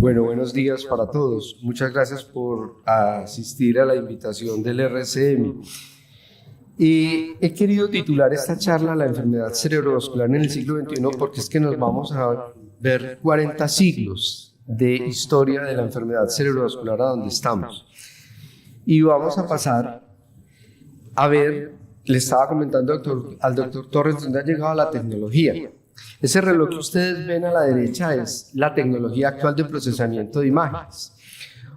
Bueno, buenos días para todos. Muchas gracias por asistir a la invitación del RCM. Y he querido titular esta charla La enfermedad cerebrovascular en el siglo XXI porque es que nos vamos a ver 40 siglos de historia de la enfermedad cerebrovascular a donde estamos. Y vamos a pasar a ver, le estaba comentando al doctor Torres, dónde ha llegado la tecnología. Ese reloj que ustedes ven a la derecha es la tecnología actual de procesamiento de imágenes.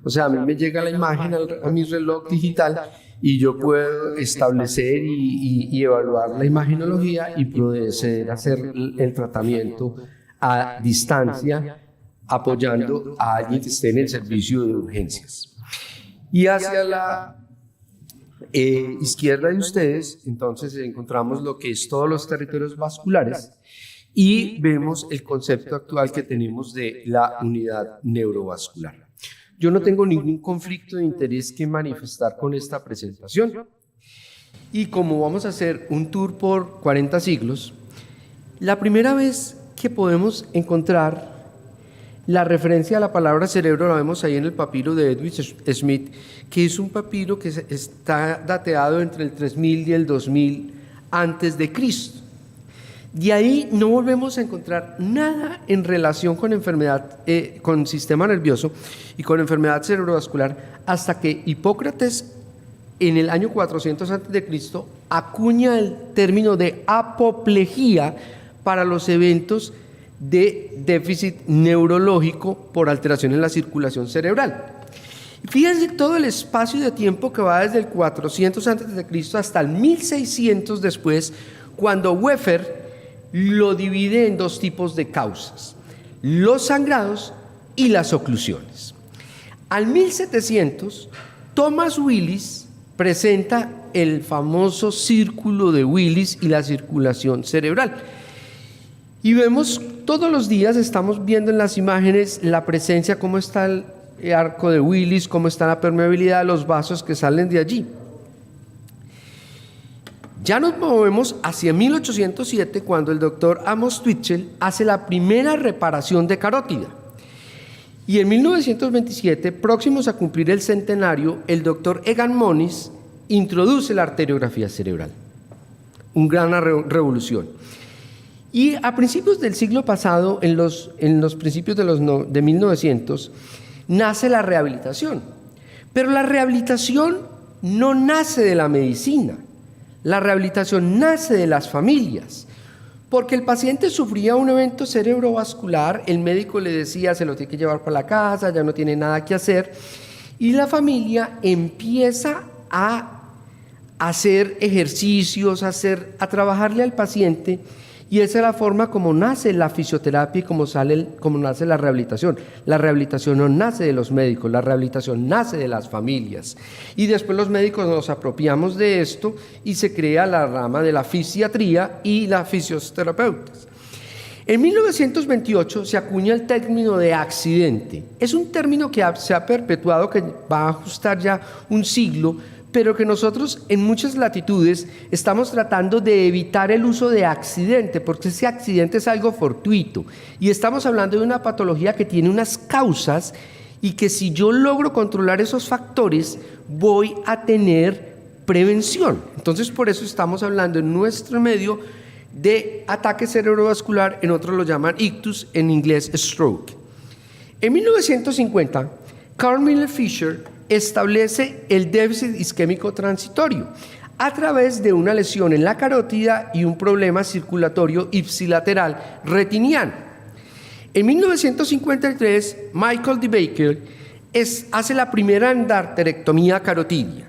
O sea, a mí me llega la imagen a mi reloj digital y yo puedo establecer y evaluar la imagenología y proceder a hacer el tratamiento a distancia, apoyando a alguien que esté en el servicio de urgencias. Y hacia la izquierda de ustedes, entonces encontramos lo que es todos los territorios vasculares y vemos el concepto actual que tenemos de la unidad neurovascular. Yo no tengo ningún conflicto de interés que manifestar con esta presentación. Y como vamos a hacer un tour por 40 siglos, la primera vez que podemos encontrar la referencia a la palabra cerebro la vemos ahí en el papiro de Edwin Smith, que es un papiro que está dateado entre el 3000 y el 2000 antes de Cristo. De ahí no volvemos a encontrar nada en relación con enfermedad, con sistema nervioso y con enfermedad cerebrovascular hasta que Hipócrates en el año 400 a.C. acuña el término de apoplejía para los eventos de déficit neurológico por alteración en la circulación cerebral. Fíjense todo el espacio de tiempo que va desde el 400 a.C. hasta el 1600 después, cuando Weffer lo divide en dos tipos de causas: los sangrados y las oclusiones. Al 1700, Thomas Willis presenta el famoso círculo de Willis y la circulación cerebral. Y vemos todos los días, estamos viendo en las imágenes la presencia, cómo está el arco de Willis, cómo está la permeabilidad de los vasos que salen de allí. Ya nos movemos hacia 1807, cuando el doctor Amos Twichell hace la primera reparación de carótida. Y en 1927, próximos a cumplir el centenario, el doctor Egan Moniz introduce la arteriografía cerebral. Una gran revolución. Y a principios del siglo pasado, en los principios de 1900, nace la rehabilitación. Pero la rehabilitación no nace de la medicina. La rehabilitación nace de las familias, porque el paciente sufría un evento cerebrovascular, el médico le decía se lo tiene que llevar para la casa, ya no tiene nada que hacer, y la familia empieza a hacer ejercicios, a trabajarle al paciente, y esa es la forma como nace la fisioterapia y como nace la rehabilitación. La rehabilitación no nace de los médicos, la rehabilitación nace de las familias. Y después los médicos nos apropiamos de esto y se crea la rama de la fisiatría y la fisioterapeutas. En 1928 se acuña el término de accidente. Es un término que se ha perpetuado, que va a ajustar ya un siglo, pero que nosotros en muchas latitudes estamos tratando de evitar el uso de accidente, porque ese accidente es algo fortuito, y estamos hablando de una patología que tiene unas causas y que si yo logro controlar esos factores, voy a tener prevención. Entonces, por eso estamos hablando en nuestro medio de ataque cerebrovascular, en otros lo llaman ictus, en inglés stroke. En 1950, Carl Miller Fisher establece el déficit isquémico transitorio a través de una lesión en la carótida y un problema circulatorio ipsilateral retiniano. En 1953, Michael D. Baker hace la primera endarterectomía carotidia.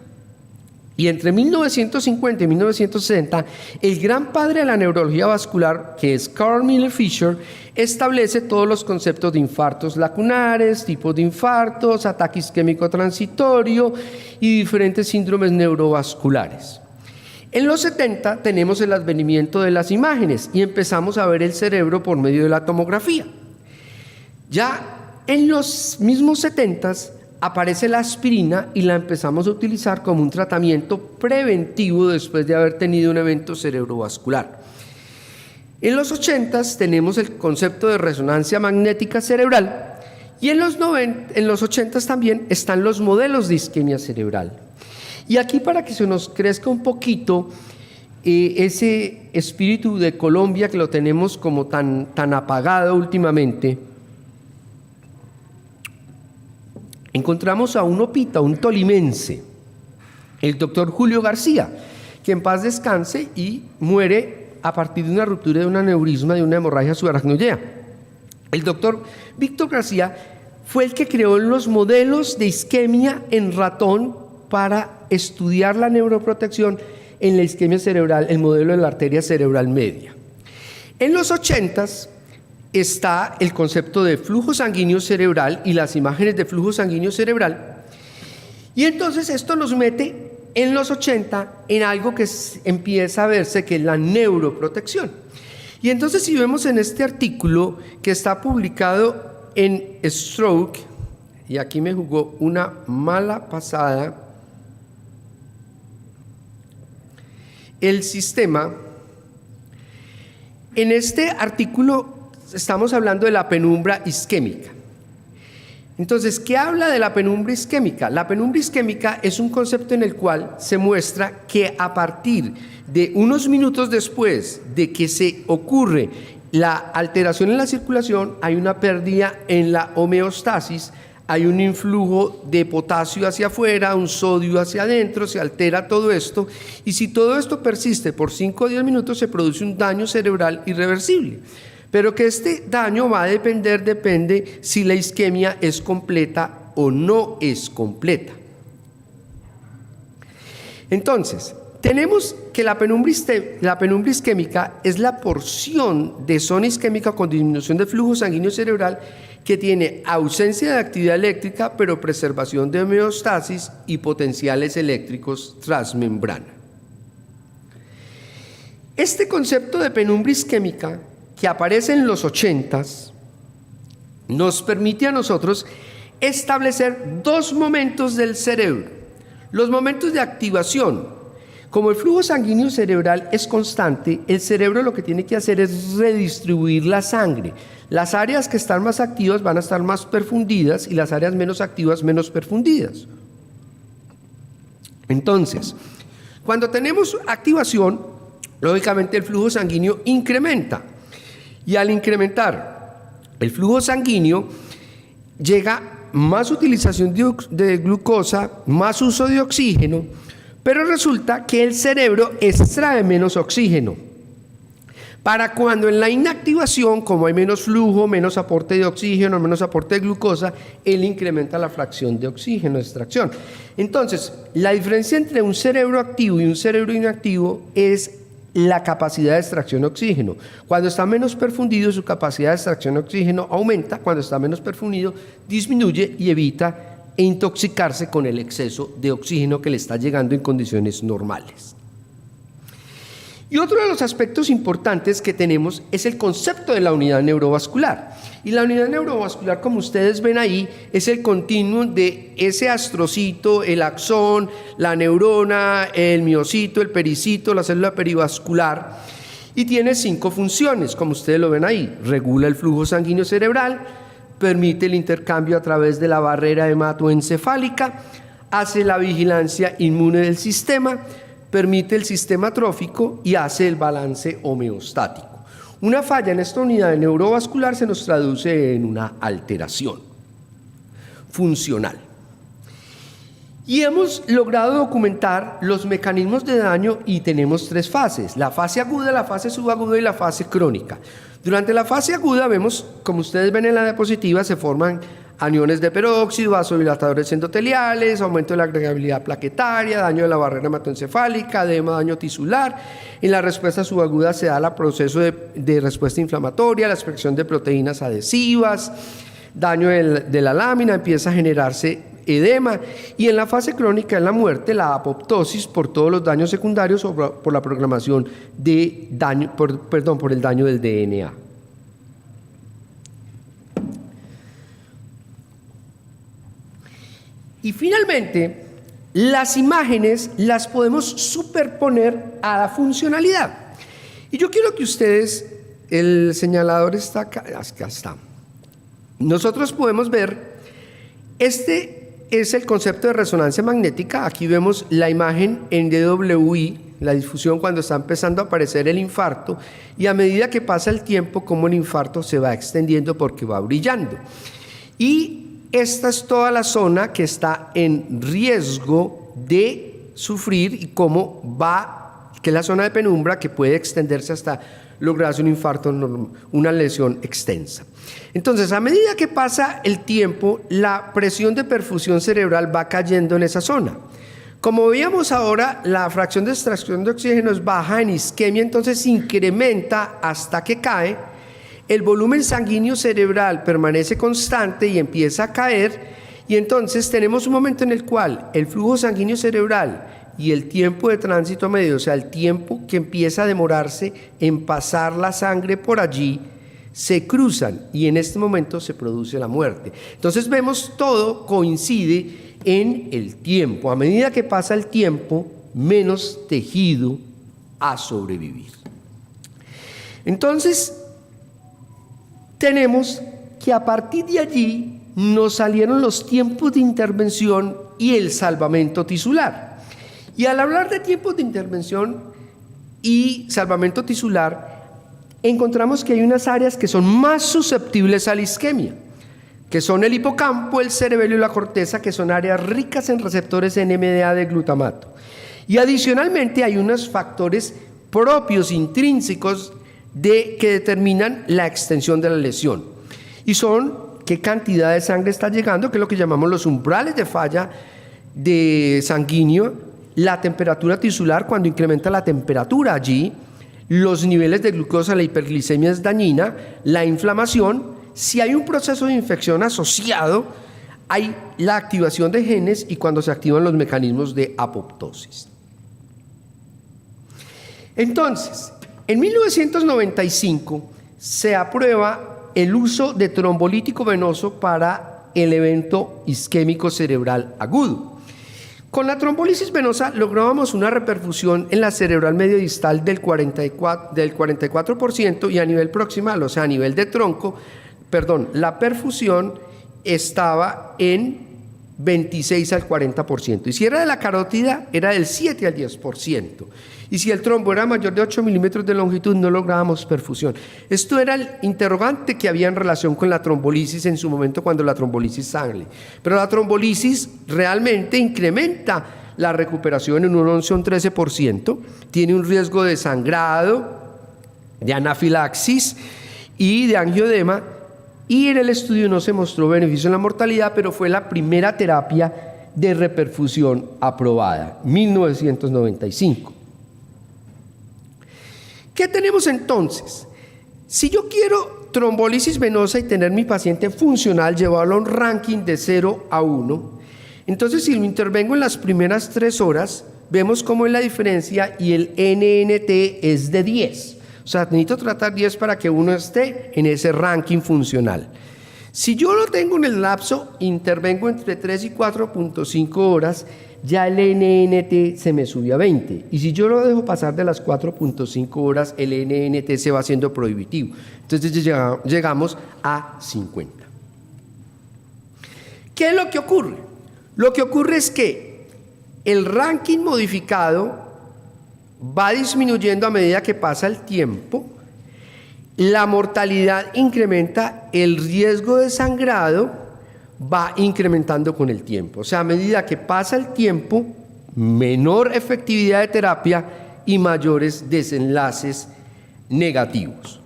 Y entre 1950 y 1960, el gran padre de la neurología vascular, que es Carl Miller Fisher, establece todos los conceptos de infartos lacunares, tipos de infartos, ataque isquémico transitorio y diferentes síndromes neurovasculares. En los 70 tenemos el advenimiento de las imágenes y empezamos a ver el cerebro por medio de la tomografía. Ya en los mismos 70s aparece la aspirina y la empezamos a utilizar como un tratamiento preventivo después de haber tenido un evento cerebrovascular. En los 80s tenemos el concepto de resonancia magnética cerebral Y en los 80 también están los modelos de isquemia cerebral. Y aquí, para que se nos crezca un poquito ese espíritu de Colombia que lo tenemos como tan apagado últimamente, encontramos a un opita, un tolimense, el doctor Julio García, que en paz descanse y muere a partir de una ruptura de un aneurisma de una hemorragia subaracnoidea. El doctor Víctor García fue el que creó los modelos de isquemia en ratón para estudiar la neuroprotección en la isquemia cerebral, el modelo de la arteria cerebral media. En los 80s está el concepto de flujo sanguíneo cerebral y las imágenes de flujo sanguíneo cerebral, y entonces esto nos mete en los 80 en algo que empieza a verse, que es la neuroprotección. Y entonces, si vemos en este artículo que está publicado en Stroke, y aquí me jugó una mala pasada el sistema, en este artículo estamos hablando de la penumbra isquémica. Entonces, ¿qué habla de la penumbra isquémica? La penumbra isquémica es un concepto en el cual se muestra que a partir de unos minutos después de que se ocurre la alteración en la circulación, hay una pérdida en la homeostasis, hay un influjo de potasio hacia afuera, un sodio hacia adentro, se altera todo esto, y si todo esto persiste por 5 o 10 minutos, se produce un daño cerebral irreversible. Pero que este daño va a depende si la isquemia es completa o no es completa. Entonces, tenemos que la penumbra isquémica es la porción de zona isquémica con disminución de flujo sanguíneo cerebral que tiene ausencia de actividad eléctrica, pero preservación de homeostasis y potenciales eléctricos transmembrana. Este concepto de penumbra isquémica, que aparece en los 80s, nos permite a nosotros establecer 2 momentos del cerebro. Los momentos de activación. Como el flujo sanguíneo cerebral es constante, el cerebro lo que tiene que hacer es redistribuir la sangre. Las áreas que están más activas van a estar más perfundidas y las áreas menos activas menos perfundidas. Entonces, cuando tenemos activación, lógicamente el flujo sanguíneo incrementa. Y al incrementar el flujo sanguíneo, llega más utilización de glucosa, más uso de oxígeno, pero resulta que el cerebro extrae menos oxígeno. Para cuando en la inactivación, como hay menos flujo, menos aporte de oxígeno, menos aporte de glucosa, él incrementa la fracción de oxígeno de extracción. Entonces, la diferencia entre un cerebro activo y un cerebro inactivo es la capacidad de extracción de oxígeno. Cuando está menos perfundido, su capacidad de extracción de oxígeno aumenta. Cuando está menos perfundido, disminuye y evita intoxicarse con el exceso de oxígeno que le está llegando en condiciones normales. Y otro de los aspectos importantes que tenemos es el concepto de la unidad neurovascular. Y la unidad neurovascular, como ustedes ven ahí, es el continuum de ese astrocito, el axón, la neurona, el miocito, el pericito, la célula perivascular, y tiene 5 funciones, como ustedes lo ven ahí. Regula el flujo sanguíneo cerebral, permite el intercambio a través de la barrera hematoencefálica, hace la vigilancia inmune del sistema, permite el sistema trófico y hace el balance homeostático. Una falla en esta unidad neurovascular se nos traduce en una alteración funcional. Y hemos logrado documentar los mecanismos de daño y tenemos 3 fases: la fase aguda, la fase subaguda y la fase crónica. Durante la fase aguda vemos, como ustedes ven en la diapositiva, se forman aniones de peróxido, vasodilatadores endoteliales, aumento de la agregabilidad plaquetaria, daño de la barrera hematoencefálica, edema, daño tisular. En la respuesta subaguda se da el proceso de respuesta inflamatoria, la expresión de proteínas adhesivas, daño de la lámina, empieza a generarse edema, y en la fase crónica, en la muerte, la apoptosis por todos los daños secundarios o por la programación de daño, por el daño del DNA. Y finalmente, las imágenes las podemos superponer a la funcionalidad. Y yo quiero que ustedes, el señalador está acá está. nosotros podemos ver, este es el concepto de resonancia magnética. Aquí vemos la imagen en DWI, la difusión cuando está empezando a aparecer el infarto, y a medida que pasa el tiempo, como el infarto se va extendiendo porque va brillando. Y esta es toda la zona que está en riesgo de sufrir y cómo va, que es la zona de penumbra que puede extenderse hasta lograrse un infarto, una lesión extensa. Entonces, a medida que pasa el tiempo, la presión de perfusión cerebral va cayendo en esa zona. Como veíamos ahora, la fracción de extracción de oxígeno es baja en isquemia, entonces incrementa hasta que cae. El volumen sanguíneo cerebral permanece constante y empieza a caer, y entonces tenemos un momento en el cual el flujo sanguíneo cerebral y el tiempo de tránsito medio, o sea, el tiempo que empieza a demorarse en pasar la sangre por allí, se cruzan y en este momento se produce la muerte. Entonces vemos todo coincide en el tiempo. A medida que pasa el tiempo, menos tejido a sobrevivir. Entonces, tenemos que a partir de allí nos salieron los tiempos de intervención y el salvamento tisular. Y al hablar de tiempos de intervención y salvamento tisular, encontramos que hay unas áreas que son más susceptibles a la isquemia, que son el hipocampo, el cerebelo y la corteza, que son áreas ricas en receptores NMDA de glutamato. Y adicionalmente hay unos factores propios, intrínsecos, que determinan la extensión de la lesión. Y son qué cantidad de sangre está llegando, que es lo que llamamos los umbrales de falla de sanguíneo, la temperatura tisular, cuando incrementa la temperatura allí, los niveles de glucosa, la hiperglicemia es dañina, la inflamación, si hay un proceso de infección asociado, hay la activación de genes y cuando se activan los mecanismos de apoptosis. Entonces, en 1995 se aprueba el uso de trombolítico venoso para el evento isquémico cerebral agudo. Con la trombolisis venosa lográbamos una reperfusión en la cerebral medio distal del 44% y a nivel proximal, o sea, a nivel de tronco, la perfusión estaba en 26 al 40%. Y si era de la carótida, era del 7 al 10%. Y si el trombo era mayor de 8 milímetros de longitud, no lográbamos perfusión. Esto era el interrogante que había en relación con la trombolisis en su momento cuando la trombolisis sale. Pero la trombolisis realmente incrementa la recuperación en un 11 o un 13%, tiene un riesgo de sangrado, de anafilaxis y de angioedema, y en el estudio no se mostró beneficio en la mortalidad, pero fue la primera terapia de reperfusión aprobada, 1995. ¿Qué tenemos entonces? Si yo quiero trombolisis venosa y tener mi paciente funcional, llevarlo a un ranking de 0 a 1, entonces si lo intervengo en las primeras 3 horas, vemos cómo es la diferencia y el NNT es de 10. O sea, necesito tratar 10 para que uno esté en ese ranking funcional. Si yo lo tengo en el lapso, intervengo entre 3 y 4.5 horas, ya el NNT se me sube a 20. Y si yo lo dejo pasar de las 4.5 horas, el NNT se va haciendo prohibitivo. Entonces llegamos a 50. ¿Qué es lo que ocurre? Lo que ocurre es que el ranking modificado va disminuyendo a medida que pasa el tiempo, la mortalidad incrementa, el riesgo de sangrado va incrementando con el tiempo. O sea, a medida que pasa el tiempo, menor efectividad de terapia y mayores desenlaces negativos.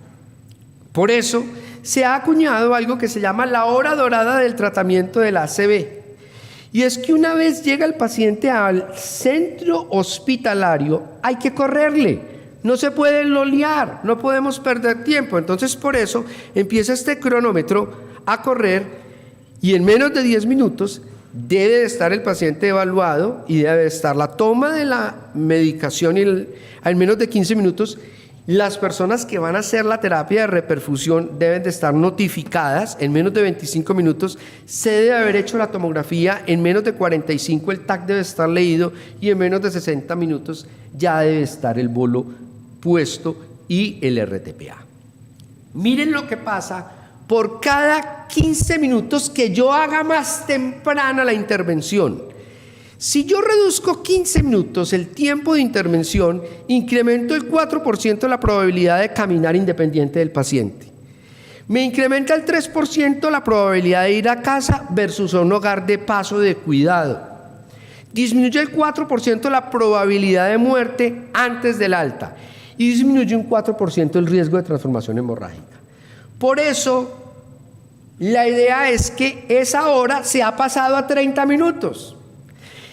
Por eso se ha acuñado algo que se llama la hora dorada del tratamiento del ACV. Y es que una vez llega el paciente al centro hospitalario, hay que correrle, no se puede lolear, no podemos perder tiempo. Entonces, por eso empieza este cronómetro a correr y en menos de 10 minutos debe de estar el paciente evaluado y debe de estar la toma de la medicación y en menos de 15 minutos. Las personas que van a hacer la terapia de reperfusión deben de estar notificadas en menos de 25 minutos, se debe haber hecho la tomografía, en menos de 45 el TAC debe estar leído y en menos de 60 minutos ya debe estar el bolo puesto y el RTPA. Miren lo que pasa por cada 15 minutos que yo haga más temprana la intervención. Si yo reduzco 15 minutos el tiempo de intervención, incremento el 4% la probabilidad de caminar independiente del paciente. Me incrementa el 3% la probabilidad de ir a casa versus a un hogar de paso de cuidado. Disminuye el 4% la probabilidad de muerte antes del alta y disminuye un 4% el riesgo de transformación hemorrágica. Por eso, la idea es que esa hora se ha pasado a 30 minutos.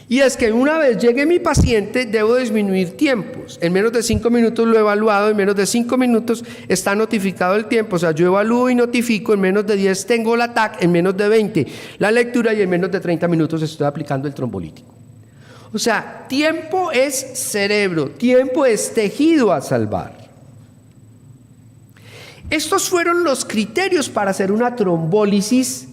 Y es que una vez llegue mi paciente, debo disminuir tiempos. En menos de 5 minutos lo he evaluado, en menos de 5 minutos está notificado el tiempo. O sea, yo evalúo y notifico, en menos de 10 tengo la TAC, en menos de 20 la lectura y en menos de 30 minutos estoy aplicando el trombolítico. O sea, tiempo es cerebro, tiempo es tejido a salvar. Estos fueron los criterios para hacer una trombólisis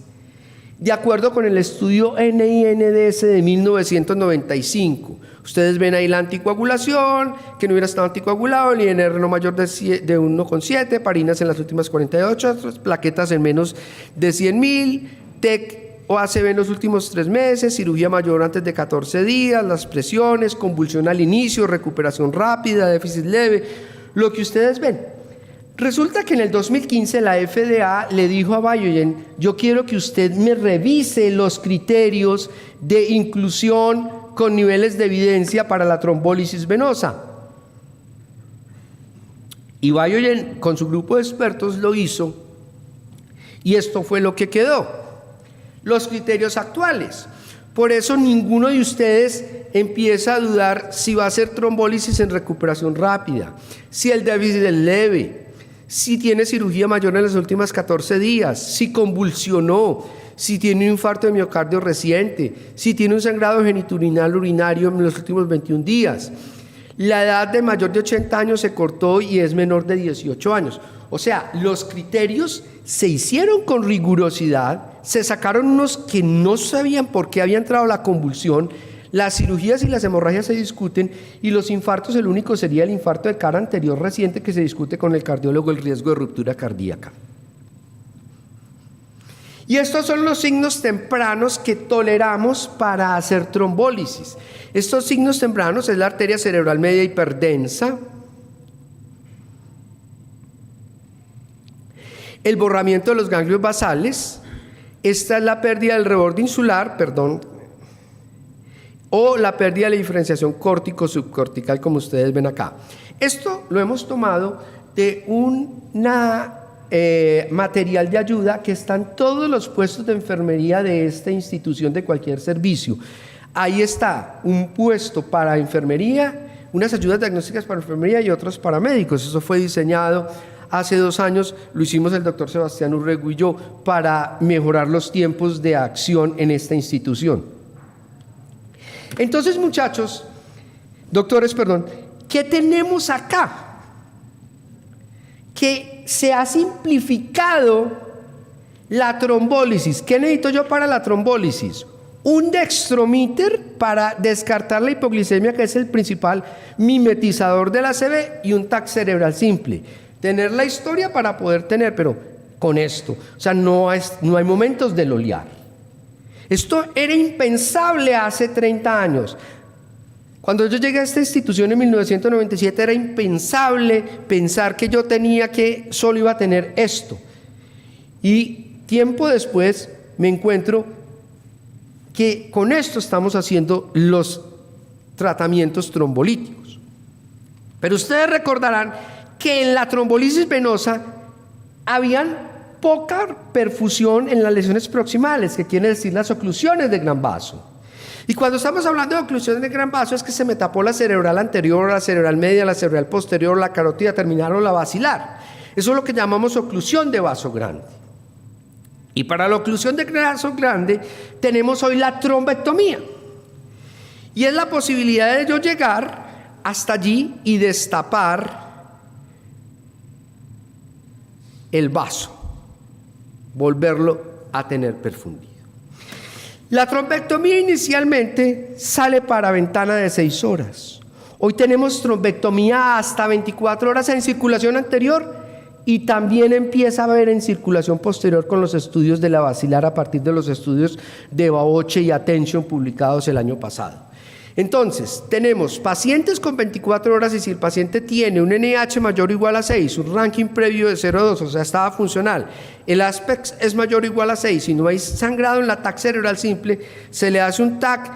de acuerdo con el estudio NINDS de 1995. Ustedes ven ahí la anticoagulación, que no hubiera estado anticoagulado, el INR no mayor de 1,7, parinas en las últimas 48, plaquetas en menos de 100.000, TEC o ACV en los últimos 3 meses, cirugía mayor antes de 14 días, las presiones, convulsión al inicio, recuperación rápida, déficit leve, lo que ustedes ven. Resulta que en el 2015 la FDA le dijo a Biogen: yo quiero que usted me revise los criterios de inclusión con niveles de evidencia para la trombólisis venosa. Y Biogen con su grupo de expertos lo hizo y esto fue lo que quedó. Los criterios actuales. Por eso ninguno de ustedes empieza a dudar si va a hacer trombólisis en recuperación rápida, si el déficit es leve, si tiene cirugía mayor en los últimos 14 días, si convulsionó, si tiene un infarto de miocardio reciente, si tiene un sangrado geniturinal urinario en los últimos 21 días. La edad de mayor de 80 años se cortó y es menor de 18 años. O sea, los criterios se hicieron con rigurosidad, se sacaron unos que no sabían por qué había entrado la convulsión. Las cirugías y las hemorragias se discuten y los infartos, el único sería el infarto de cara anterior reciente que se discute con el cardiólogo, el riesgo de ruptura cardíaca. Y estos son los signos tempranos que toleramos para hacer trombólisis. Estos signos tempranos es la arteria cerebral media hiperdensa, el borramiento de los ganglios basales, esta es la pérdida del reborde insular, o la pérdida de la diferenciación córtico-subcortical, como ustedes ven acá. Esto lo hemos tomado de una material de ayuda que está en todos los puestos de enfermería de esta institución, de cualquier servicio. Ahí está un puesto para enfermería, unas ayudas diagnósticas para enfermería y otros para médicos. Eso fue diseñado hace 2 años, lo hicimos el doctor Sebastián Urrego y yo para mejorar los tiempos de acción en esta institución. Entonces, doctores, ¿qué tenemos acá? Que se ha simplificado la trombólisis. ¿Qué necesito yo para la trombólisis? Un dextrometer para descartar la hipoglicemia, que es el principal mimetizador del ACV, y un TAC cerebral simple. Tener la historia para poder tener, pero con esto. O sea, no hay momentos de lolear. Esto era impensable hace 30 años. Cuando yo llegué a esta institución en 1997 era impensable pensar que yo solo iba a tener esto. Y tiempo después me encuentro que con esto estamos haciendo los tratamientos trombolíticos. Pero ustedes recordarán que en la trombolisis venosa habían poca perfusión en las lesiones proximales, que quiere decir las oclusiones de gran vaso. Y cuando estamos hablando de oclusiones de gran vaso es que se me tapó la cerebral anterior, la cerebral media, la cerebral posterior, la carótida terminal o la basilar. Eso es lo que llamamos oclusión de vaso grande. Y para la oclusión de vaso grande tenemos hoy la trombectomía. Y es la posibilidad de yo llegar hasta allí y destapar el vaso, volverlo a tener perfundido. La trombectomía inicialmente sale para ventana de 6 horas. Hoy tenemos trombectomía hasta 24 horas en circulación anterior y también empieza a haber en circulación posterior con los estudios de la basilar a partir de los estudios de Bauche y Attention publicados el año pasado. Entonces, tenemos pacientes con 24 horas y si el paciente tiene un NIH mayor o igual a 6, un ranking previo de 0,2, o sea, estaba funcional, el ASPEX es mayor o igual a 6, si no hay sangrado en la TAC cerebral simple, se le hace un TAC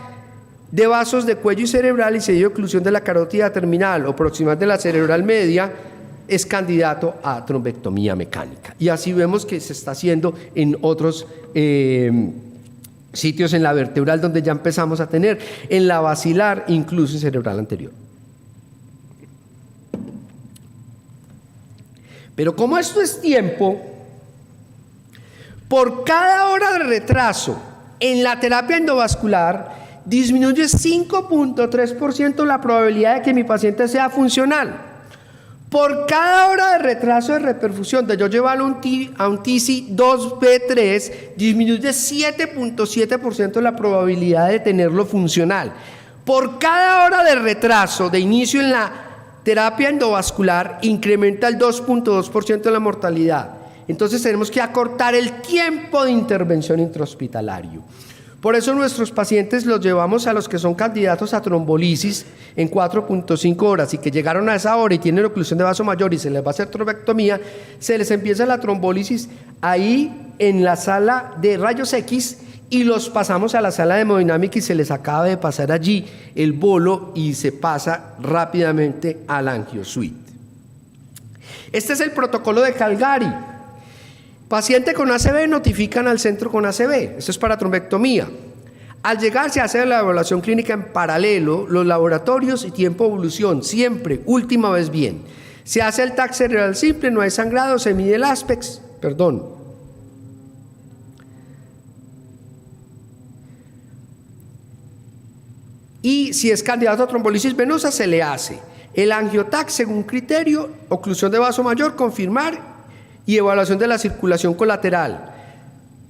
de vasos de cuello y cerebral y se dio oclusión de la carótida terminal o proximal de la cerebral media, es candidato a trombectomía mecánica. Y así vemos que se está haciendo en otros sitios en la vertebral donde ya empezamos a tener, en la basilar, incluso en cerebral anterior. Pero como esto es tiempo, por cada hora de retraso en la terapia endovascular, disminuye 5.3% la probabilidad de que mi paciente sea funcional. Por cada hora de retraso de reperfusión de yo llevarlo a un TISI 2B3, disminuye 7.7% la probabilidad de tenerlo funcional. Por cada hora de retraso de inicio en la terapia endovascular, incrementa el 2.2% la mortalidad. Entonces tenemos que acortar el tiempo de intervención intrahospitalario. Por eso nuestros pacientes los llevamos a los que son candidatos a trombolisis en 4.5 horas y que llegaron a esa hora y tienen oclusión de vaso mayor y se les va a hacer trombectomía, se les empieza la trombólisis ahí en la sala de rayos X y los pasamos a la sala de hemodinámica y se les acaba de pasar allí el bolo y se pasa rápidamente al angiosuite. Este es el protocolo de Calgary. Paciente con ACV, notifican al centro con ACV, esto es para trombectomía. Al llegar se hace la evaluación clínica en paralelo, los laboratorios y tiempo de evolución, siempre, última vez bien. Se hace el TAC cerebral simple, no hay sangrado, se mide el ASPEX, Y si es candidato a trombolisis venosa, se le hace el angiotac según criterio, oclusión de vaso mayor, confirmar y evaluación de la circulación colateral.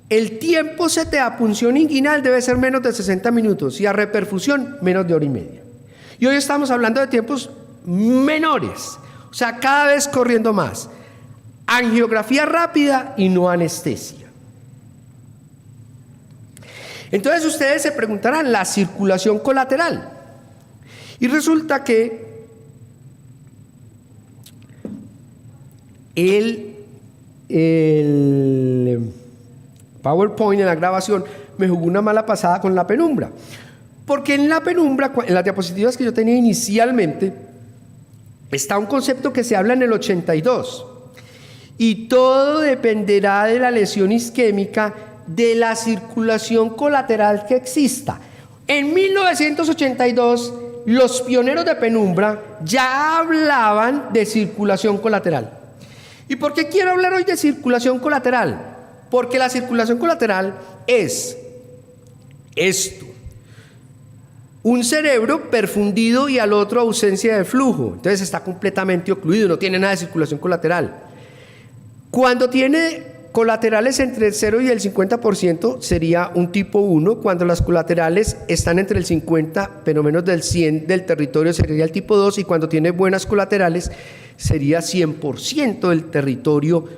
El tiempo CT a punción inguinal debe ser menos de 60 minutos y a reperfusión menos de hora y media. Y hoy estamos hablando de tiempos menores, o sea, cada vez corriendo más. Angiografía rápida y no anestesia. Entonces ustedes se preguntarán, la circulación colateral. Y resulta que el PowerPoint en la grabación me jugó una mala pasada con la penumbra. Porque en la penumbra, en las diapositivas que yo tenía inicialmente, está un concepto que se habla en el 82. Y todo dependerá de la lesión isquémica, de la circulación colateral que exista. En 1982, los pioneros de penumbra ya hablaban de circulación colateral. ¿Y por qué quiero hablar hoy de circulación colateral? Porque la circulación colateral es esto: un cerebro perfundido y al otro ausencia de flujo. Entonces está completamente ocluido, no tiene nada de circulación colateral. Cuando tiene colaterales entre el 0 y el 50% sería un tipo 1, cuando las colaterales están entre el 50 pero menos del 100 del territorio sería el tipo 2 y cuando tiene buenas colaterales sería 100% del territorio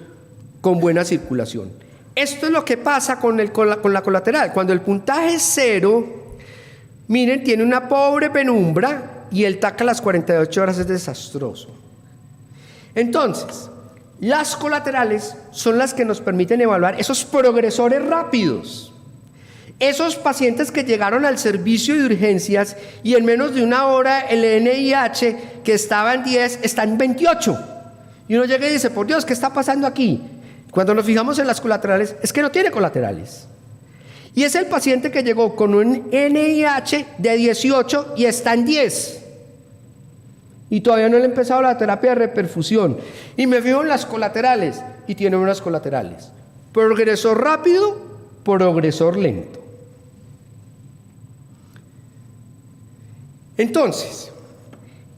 con buena circulación. Esto es lo que pasa con la colateral. Cuando el puntaje es 0, miren, tiene una pobre penumbra y el TAC a las 48 horas es desastroso. Entonces, las colaterales son las que nos permiten evaluar esos progresores rápidos, esos pacientes que llegaron al servicio de urgencias y en menos de una hora el NIH que estaba en 10 está en 28. Y uno llega y dice, por Dios, ¿qué está pasando aquí? Cuando nos fijamos en las colaterales, es que no tiene colaterales. Y es el paciente que llegó con un NIH de 18 y está en 10. Y todavía no le he empezado la terapia de reperfusión. Y me fijo en las colaterales y tiene unas colaterales. Progresor rápido, progresor lento. Entonces,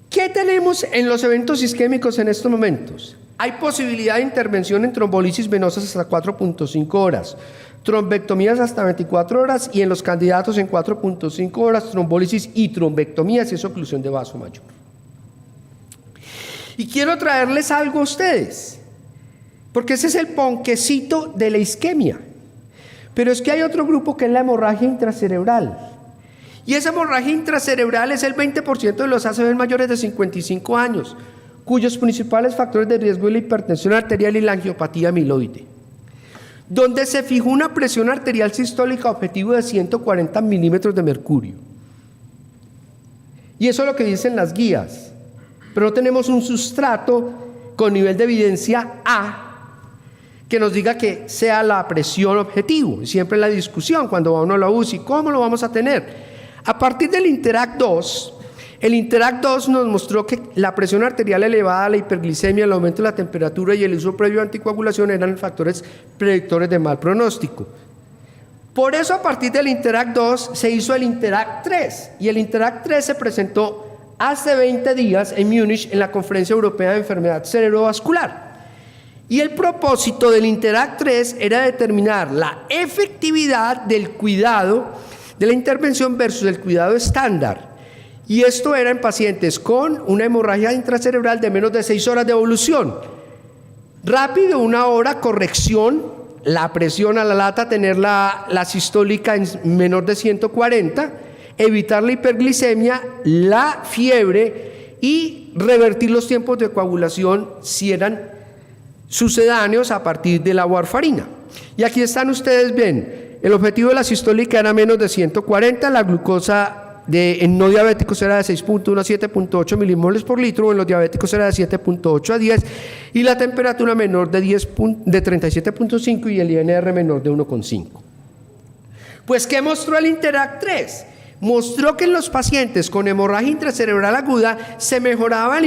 ¿qué tenemos en los eventos isquémicos en estos momentos? Hay posibilidad de intervención en trombolisis venosas hasta 4.5 horas, trombectomías hasta 24 horas y en los candidatos en 4.5 horas, trombólisis y trombectomías y es oclusión de vaso mayor. Y quiero traerles algo a ustedes. porque ese es el ponquecito de la isquemia. Pero es que hay otro grupo que es la hemorragia intracerebral. Y esa hemorragia intracerebral es el 20% de los ACV mayores de 55 años, cuyos principales factores de riesgo es la hipertensión arterial y la angiopatía amiloide, donde se fijó una presión arterial sistólica objetivo de 140 milímetros de mercurio. Y eso es lo que dicen las guías, pero no tenemos un sustrato con nivel de evidencia A que nos diga que sea la presión objetivo. Siempre la discusión cuando va uno a la UCI, ¿cómo lo vamos a tener? A partir del Interact 2, el Interact 2 nos mostró que la presión arterial elevada, la hiperglicemia, el aumento de la temperatura y el uso previo de anticoagulación eran factores predictores de mal pronóstico. Por eso, a partir del Interact 2 se hizo el Interact 3, y el Interact 3 se presentó hace 20 días en Múnich en la Conferencia Europea de Enfermedad Cerebrovascular. Y el propósito del Interact 3 era determinar la efectividad del cuidado de la intervención versus el cuidado estándar. Y esto era en pacientes con una hemorragia intracerebral de menos de 6 horas de evolución. Rápido, 1 hora, corrección, la presión a la lata, tener la sistólica en menor de 140, evitar la hiperglicemia, la fiebre y revertir los tiempos de coagulación si eran sucedáneos a partir de la warfarina. Y aquí están ustedes, ven, el objetivo de la sistólica era menos de 140, la glucosa en no diabéticos era de 6.1 a 7.8 milimoles por litro, en los diabéticos era de 7.8 a 10, y la temperatura menor de 37.5 y el INR menor de 1.5. Pues, ¿qué mostró el Interact 3? Mostró que en los pacientes con hemorragia intracerebral aguda se mejoraba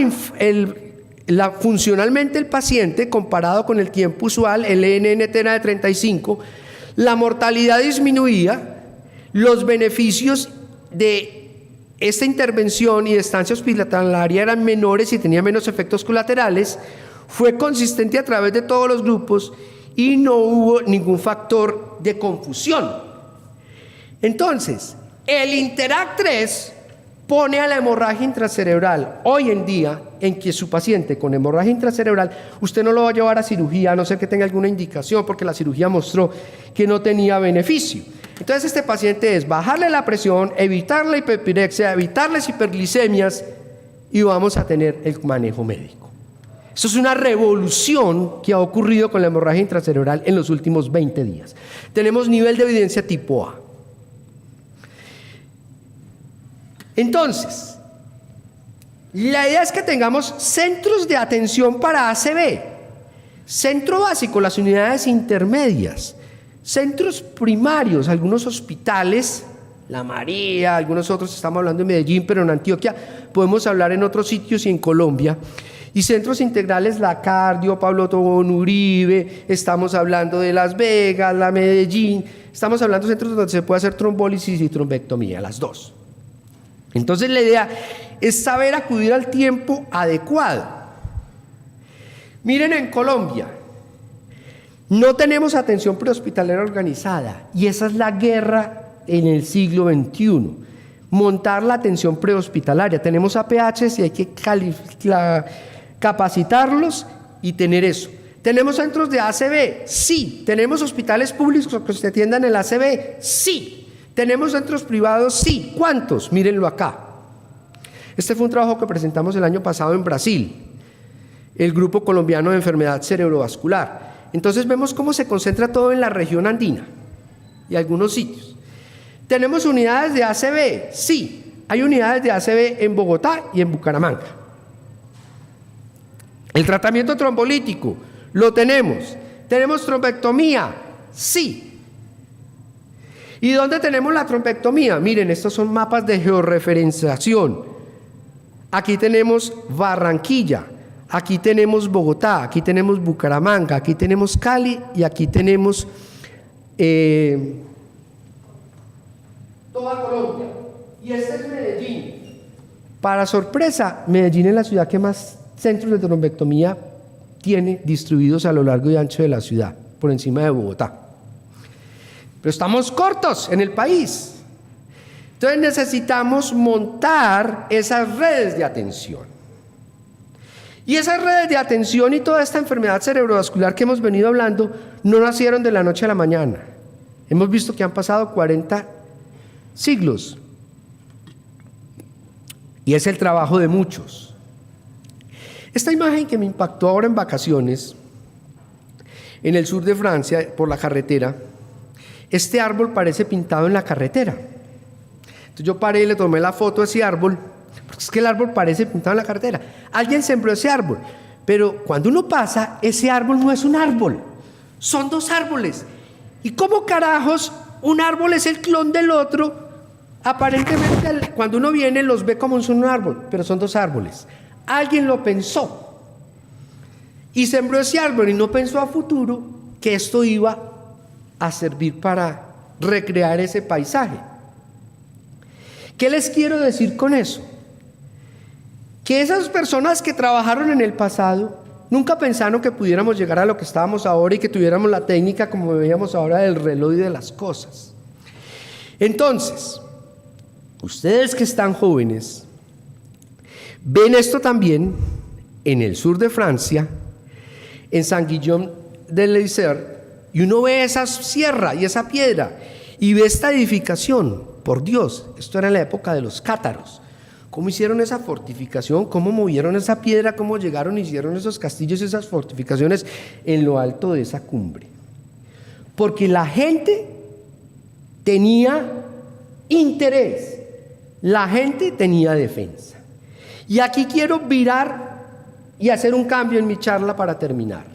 funcionalmente el paciente comparado con el tiempo usual, el ENNT era de 35, la mortalidad disminuía, los beneficios de esta intervención y de estancia hospitalaria eran menores y tenía menos efectos colaterales, fue consistente a través de todos los grupos y no hubo ningún factor de confusión. Entonces, el Interact 3 pone a la hemorragia intracerebral hoy en día en que su paciente con hemorragia intracerebral usted no lo va a llevar a cirugía a no ser que tenga alguna indicación, porque la cirugía mostró que no tenía beneficio. Entonces este paciente es bajarle la presión, evitar la hiperpirexia, evitar las hiperglicemias y vamos a tener el manejo médico. Eso es una revolución que ha ocurrido con la hemorragia intracerebral en los últimos 20 días. Tenemos nivel de evidencia tipo A. Entonces, la idea es que tengamos centros de atención para ACV, centro básico, las unidades intermedias, centros primarios, algunos hospitales, La María, algunos otros, estamos hablando en Medellín, pero en Antioquia podemos hablar en otros sitios y en Colombia, y centros integrales, la Cardio, Pablo Tobón Uribe, estamos hablando de Las Vegas, la Medellín, estamos hablando de centros donde se puede hacer trombólisis y trombectomía, las dos. Entonces la idea es saber acudir al tiempo adecuado. Miren, en Colombia no tenemos atención prehospitalaria organizada y esa es la guerra en el siglo XXI. Montar la atención prehospitalaria. Tenemos APHs y hay que capacitarlos y tener eso. ¿Tenemos centros de ACV? Sí. ¿Tenemos hospitales públicos que se atiendan el ACV? Sí. ¿Tenemos centros privados? Sí. ¿Cuántos? Mírenlo acá. Este fue un trabajo que presentamos el año pasado en Brasil, el Grupo Colombiano de Enfermedad Cerebrovascular. Entonces vemos cómo se concentra todo en la región andina y algunos sitios. ¿Tenemos unidades de ACV? Sí. Hay unidades de ACV en Bogotá y en Bucaramanga. El tratamiento trombolítico, lo tenemos. ¿Tenemos trombectomía? Sí. ¿Y dónde tenemos la trombectomía? Miren, estos son mapas de georreferenciación. Aquí tenemos Barranquilla, aquí tenemos Bogotá, aquí tenemos Bucaramanga, aquí tenemos Cali y aquí tenemos toda Colombia. Y este es Medellín. Para sorpresa, Medellín es la ciudad que más centros de trombectomía tiene distribuidos a lo largo y ancho de la ciudad, por encima de Bogotá. Pero estamos cortos en el país. Entonces necesitamos montar esas redes de atención. Y esas redes de atención y toda esta enfermedad cerebrovascular que hemos venido hablando no nacieron de la noche a la mañana. Hemos visto que han pasado 40 siglos. Y es el trabajo de muchos. Esta imagen que me impactó ahora en vacaciones, en el sur de Francia, por la carretera, este árbol parece pintado en la carretera. Entonces yo paré y le tomé la foto a ese árbol, porque es que el árbol parece pintado en la carretera. Alguien sembró ese árbol, pero cuando uno pasa, ese árbol no es un árbol, son dos árboles. ¿Y cómo carajos un árbol es el clon del otro? Aparentemente cuando uno viene los ve como un árbol, pero son dos árboles. Alguien lo pensó y sembró ese árbol y no pensó a futuro que esto iba a servir para recrear ese paisaje. ¿Qué les quiero decir con eso? Que esas personas que trabajaron en el pasado nunca pensaron que pudiéramos llegar a lo que estábamos ahora y que tuviéramos la técnica como veíamos ahora del reloj y de las cosas. Entonces, ustedes que están jóvenes, ven esto también en el sur de Francia, en Saint-Guillaume-de-l'Isère, y uno ve esa sierra y esa piedra, y ve esta edificación. Por Dios, esto era en la época de los cátaros. ¿Cómo hicieron esa fortificación? ¿Cómo movieron esa piedra? ¿Cómo llegaron y hicieron esos castillos y esas fortificaciones en lo alto de esa cumbre? Porque la gente tenía interés, la gente tenía defensa. Y aquí quiero virar y hacer un cambio en mi charla para terminar.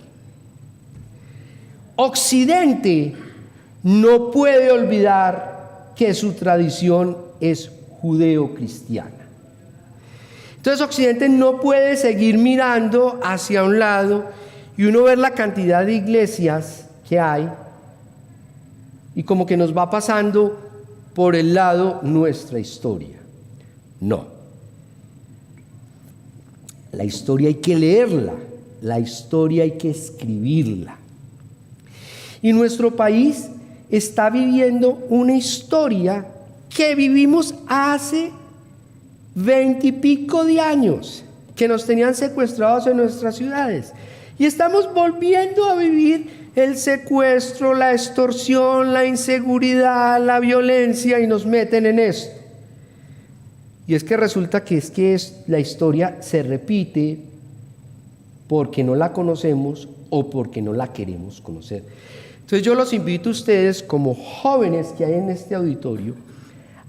Occidente no puede olvidar que su tradición es judeo-cristiana. Entonces Occidente no puede seguir mirando hacia un lado y uno ver la cantidad de iglesias que hay y como que nos va pasando por el lado nuestra historia. No. La historia hay que leerla, la historia hay que escribirla. Y nuestro país está viviendo una historia que vivimos hace 20 y pico de años, que nos tenían secuestrados en nuestras ciudades. Y estamos volviendo a vivir el secuestro, la extorsión, la inseguridad, la violencia, y nos meten en esto. Y es que resulta que la historia se repite porque no la conocemos o porque no la queremos conocer. Entonces yo los invito a ustedes, como jóvenes que hay en este auditorio,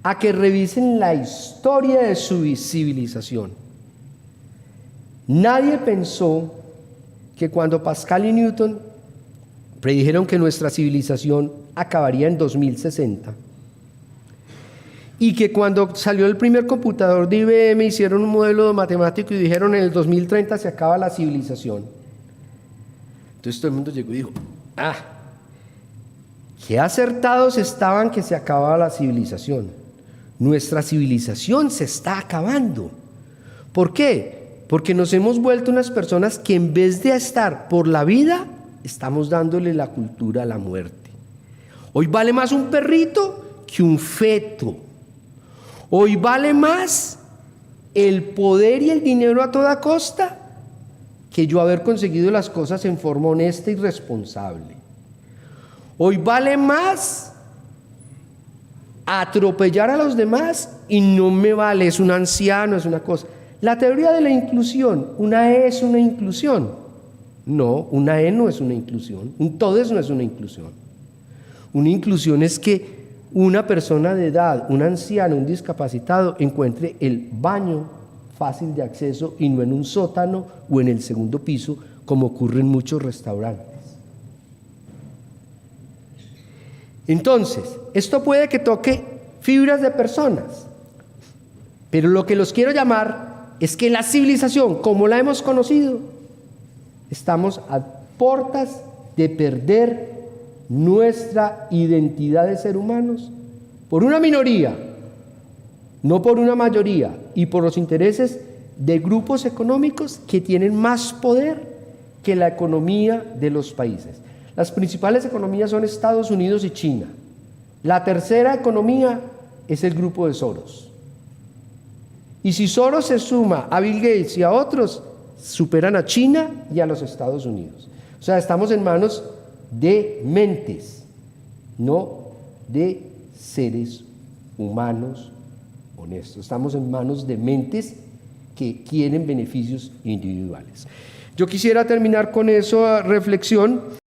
a que revisen la historia de su civilización. Nadie pensó que cuando Pascal y Newton predijeron que nuestra civilización acabaría en 2060, y que cuando salió el primer computador de IBM hicieron un modelo matemático y dijeron en el 2030 se acaba la civilización. Entonces todo el mundo llegó y dijo, qué acertados estaban que se acababa la civilización. Nuestra civilización se está acabando. ¿Por qué? Porque nos hemos vuelto unas personas que en vez de estar por la vida, estamos dándole la cultura a la muerte. Hoy vale más un perrito que un feto. Hoy vale más el poder y el dinero a toda costa que yo haber conseguido las cosas en forma honesta y responsable. Hoy vale más atropellar a los demás y no me vale, es un anciano, es una cosa. La teoría de la inclusión, una E es una inclusión. No, una E no es una inclusión, un todes no es una inclusión. Una inclusión es que una persona de edad, un anciano, un discapacitado, encuentre el baño fácil de acceso y no en un sótano o en el segundo piso, como ocurre en muchos restaurantes. Entonces, esto puede que toque fibras de personas, pero lo que los quiero llamar es que la civilización, como la hemos conocido, estamos a puertas de perder nuestra identidad de ser humanos por una minoría, no por una mayoría, y por los intereses de grupos económicos que tienen más poder que la economía de los países. Las principales economías son Estados Unidos y China. La tercera economía es el grupo de Soros. Y si Soros se suma a Bill Gates y a otros, superan a China y a los Estados Unidos. O sea, estamos en manos de mentes, no de seres humanos honestos. Estamos en manos de mentes que quieren beneficios individuales. Yo quisiera terminar con esa reflexión